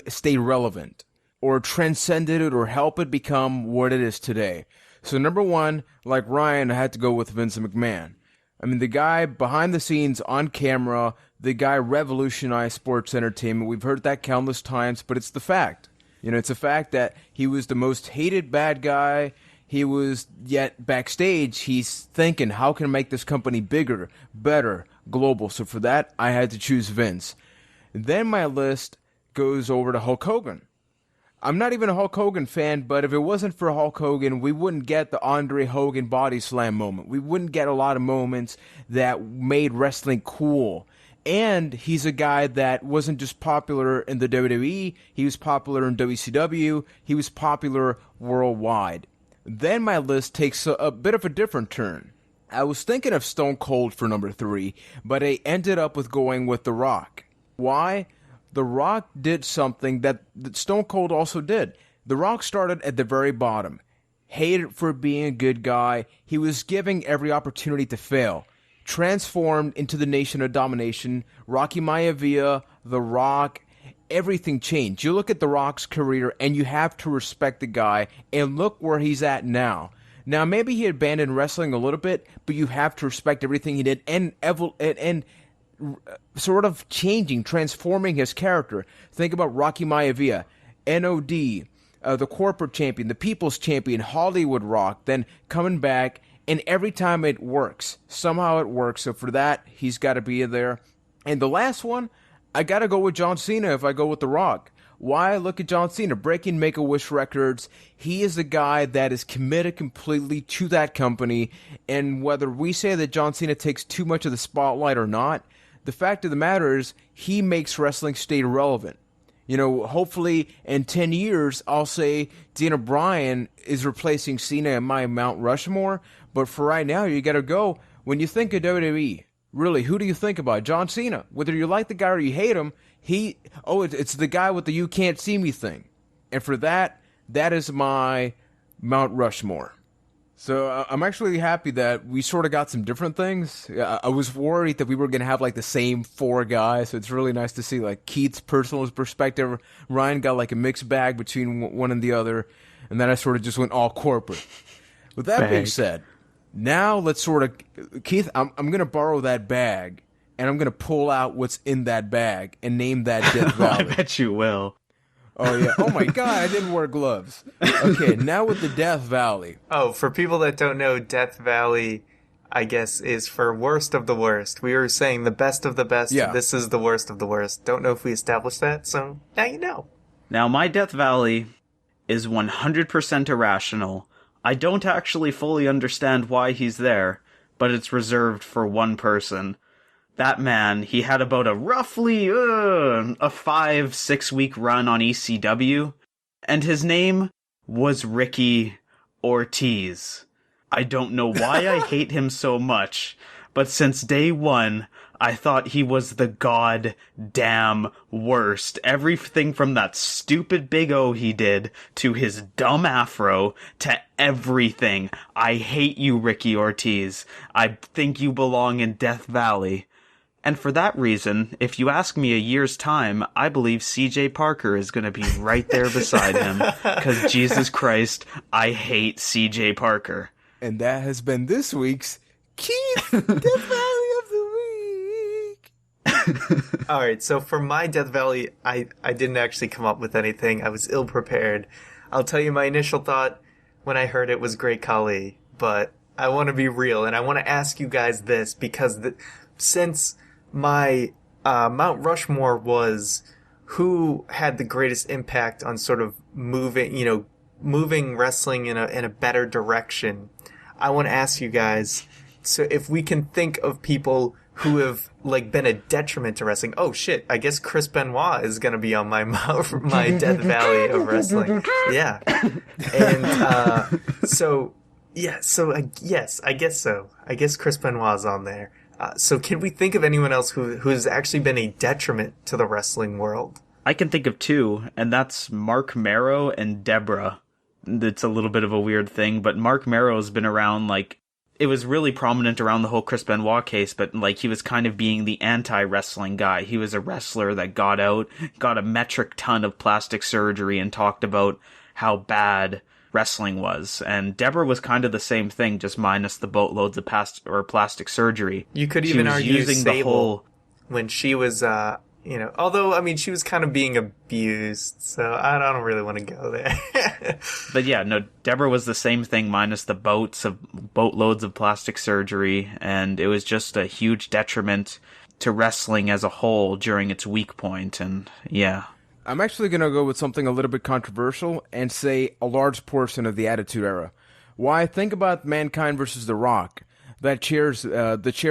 Speaker 1: stay relevant or transcended it or help it become what it is today? So number 1, like Ryan, I had to go with Vince McMahon. I mean, the guy behind the scenes, on camera, the guy revolutionized sports entertainment. We've heard that countless times, but it's the fact. It's a fact that he was the most hated bad guy He was yet backstage, he's thinking, how can I make this company bigger, better, global? So for that, I had to choose Vince. Then my list goes over to Hulk Hogan. I'm not even a Hulk Hogan fan, but if it wasn't for Hulk Hogan, we wouldn't get the Andre Hogan body slam moment. We wouldn't get a lot of moments that made wrestling cool. And he's a guy that wasn't just popular in the WWE, he was popular in WCW, he was popular worldwide. Then my list takes a bit of a different turn. I was thinking of Stone Cold for number 3, but I ended up with going with The Rock. Why? The Rock did something that Stone Cold also did. The Rock started at the very bottom. Hated for being a good guy. He was giving every opportunity to fail. Transformed into the Nation of Domination. Rocky Maivia, The Rock, everything changed. You look at The Rock's career and you have to respect the guy, and look where he's at now. Now, maybe he abandoned wrestling a little bit, but you have to respect everything he did and sort of changing, transforming his character. Think about Rocky Maivia, NOD, the corporate champion, the people's champion, Hollywood Rock, then coming back, and every time it works. Somehow it works, so for that, he's got to be in there. And the last one, I got to go with John Cena if I go with The Rock. Why? Look at John Cena, breaking Make-A-Wish records. He is the guy that is committed completely to that company, and whether we say that John Cena takes too much of the spotlight or not, the fact of the matter is, he makes wrestling stay relevant. You know, hopefully in 10 years, I'll say Daniel Bryan is replacing Cena in my Mount Rushmore. But for right now, you got to go. When you think of WWE, really, who do you think about? John Cena. Whether you like the guy or you hate him, it's the guy with the "you can't see me" thing. And for that is my Mount Rushmore. So I'm actually happy that we sort of got some different things. I was worried that we were going to have like the same 4 guys, so it's really nice to see like Keith's personal perspective. Ryan got like a mixed bag between one and the other, and then I sort of just went all corporate. With that being said, now let's sort of, Keith, I'm going to borrow that bag, and I'm going to pull out what's in that bag and name that Death Valley.
Speaker 2: I bet you will.
Speaker 1: Oh, yeah. Oh, my God, I didn't wear gloves. Okay, now with the Death Valley.
Speaker 3: Oh, for people that don't know, Death Valley, I guess, is for worst of the worst. We were saying the best of the best,
Speaker 1: yeah.
Speaker 3: And this is the worst of the worst. Don't know if we established that, so now you know.
Speaker 2: Now, my Death Valley is 100% irrational. I don't actually fully understand why he's there, but it's reserved for one person. That man, he had about a roughly a 5-6 week run on ECW, and his name was Ricky Ortiz. I don't know why I hate him so much, but since day one, I thought he was the goddamn worst. Everything from that stupid Big O he did, to his dumb afro, to everything. I hate you, Ricky Ortiz. I think you belong in Death Valley. And for that reason, if you ask me a year's time, I believe CJ Parker is going to be right there beside him. Because Jesus Christ, I hate CJ Parker.
Speaker 1: And that has been this week's Keith Death Valley of the Week.
Speaker 3: All right, so for my Death Valley, I didn't actually come up with anything. I was ill-prepared. I'll tell you my initial thought when I heard it was Great Khali, but I want to be real, and I want to ask you guys this, because since my Mount Rushmore was who had the greatest impact on sort of moving wrestling in a better direction, I want to ask you guys, so if we can think of people who have like been a detriment to wrestling. Oh shit, I guess Chris Benoit is going to be on my Death Valley of wrestling. Yeah. And yes, I guess so. I guess Chris Benoit's on there. So can we think of anyone else who's actually been a detriment to the wrestling world?
Speaker 2: I can think of 2, and that's Mark Marrow and Deborah. It's a little bit of a weird thing, but Mark Marrow's been around, like, it was really prominent around the whole Chris Benoit case, but, like, he was kind of being the anti-wrestling guy. He was a wrestler that got a metric ton of plastic surgery and talked about how bad wrestling was. And Deborah was kind of the same thing, just minus the boatloads of plastic surgery.
Speaker 3: You could even argue Sable when she was, although, I mean, she was kind of being abused, so I don't really want to go there.
Speaker 2: But yeah, no, Deborah was the same thing minus the boatloads of plastic surgery, and it was just a huge detriment to wrestling as a whole during its weak point, and yeah.
Speaker 1: I'm actually going to go with something a little bit controversial and say a large portion of the Attitude Era. Why? Think about Mankind versus The Rock. The chair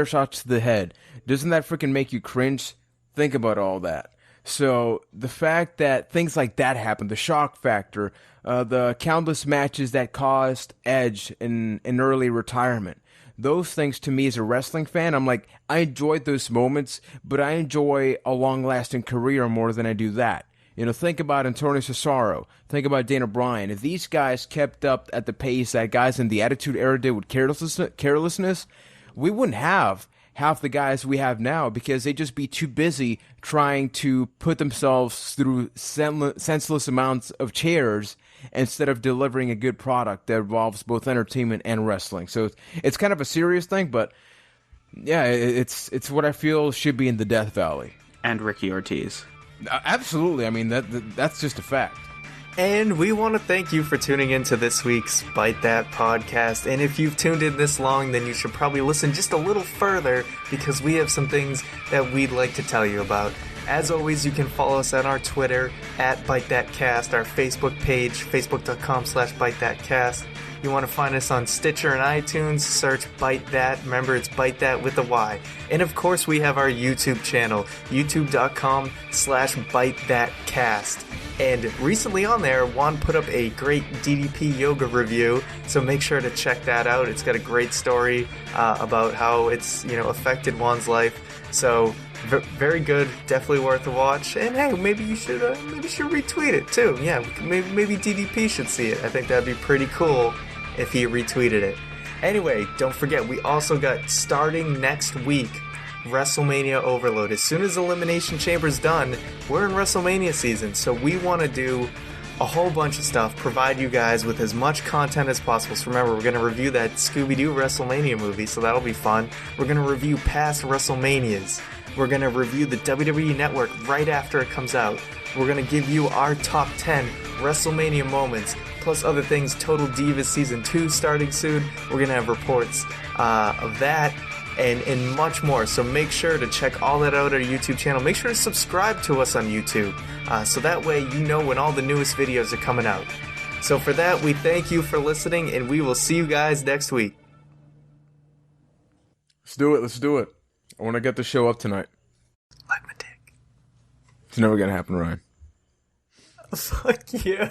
Speaker 1: shots to the head. Doesn't that freaking make you cringe? Think about all that. So the fact that things like that happen, the shock factor, the countless matches that caused Edge in early retirement, those things to me as a wrestling fan, I'm like, I enjoyed those moments, but I enjoy a long-lasting career more than I do that. Think about Antonio Cesaro. Think about Dana Bryan. If these guys kept up at the pace that guys in the Attitude Era did with carelessness, we wouldn't have half the guys we have now because they'd just be too busy trying to put themselves through senseless amounts of chairs instead of delivering a good product that involves both entertainment and wrestling. So it's kind of a serious thing, but yeah, it's what I feel should be in the Death Valley.
Speaker 2: And Ricky Ortiz.
Speaker 1: Absolutely. I mean, that's just a fact.
Speaker 3: And we want to thank you for tuning in to this week's Byte That podcast. And if you've tuned in this long, then you should probably listen just a little further because we have some things that we'd like to tell you about. As always, you can follow us on our Twitter at ByteThatCast, our Facebook page, facebook.com/ByteThatCast. You want to find us on Stitcher and iTunes, search Byte That. Remember, it's Byte That with a Y. And of course, we have our YouTube channel, youtube.com/ByteThatCast. And recently on there, Juan put up a great DDP yoga review, so make sure to check that out. It's got a great story about how it's affected Juan's life. So very good, definitely worth a watch. And hey, maybe you should retweet it too. Yeah, maybe DDP should see it. I think that'd be pretty cool if he retweeted it. Anyway, don't forget, we also got, starting next week, WrestleMania Overload. As soon as Elimination Chamber's done, we're in WrestleMania season, so we want to do a whole bunch of stuff, provide you guys with as much content as possible. So remember, we're going to review that Scooby-Doo WrestleMania movie, so that'll be fun. We're going to review past WrestleManias. We're going to review the WWE Network right after it comes out. We're going to give you our top 10 WrestleMania moments, plus other things. Total Divas Season 2 starting soon. We're going to have reports of that and much more. So make sure to check all that out on our YouTube channel. Make sure to subscribe to us on YouTube so that way you know when all the newest videos are coming out. So for that, we thank you for listening, and we will see you guys next week.
Speaker 1: Let's do it. I want to get the show up tonight.
Speaker 3: Like my dick.
Speaker 1: It's never going to happen, Ryan.
Speaker 3: Fuck you.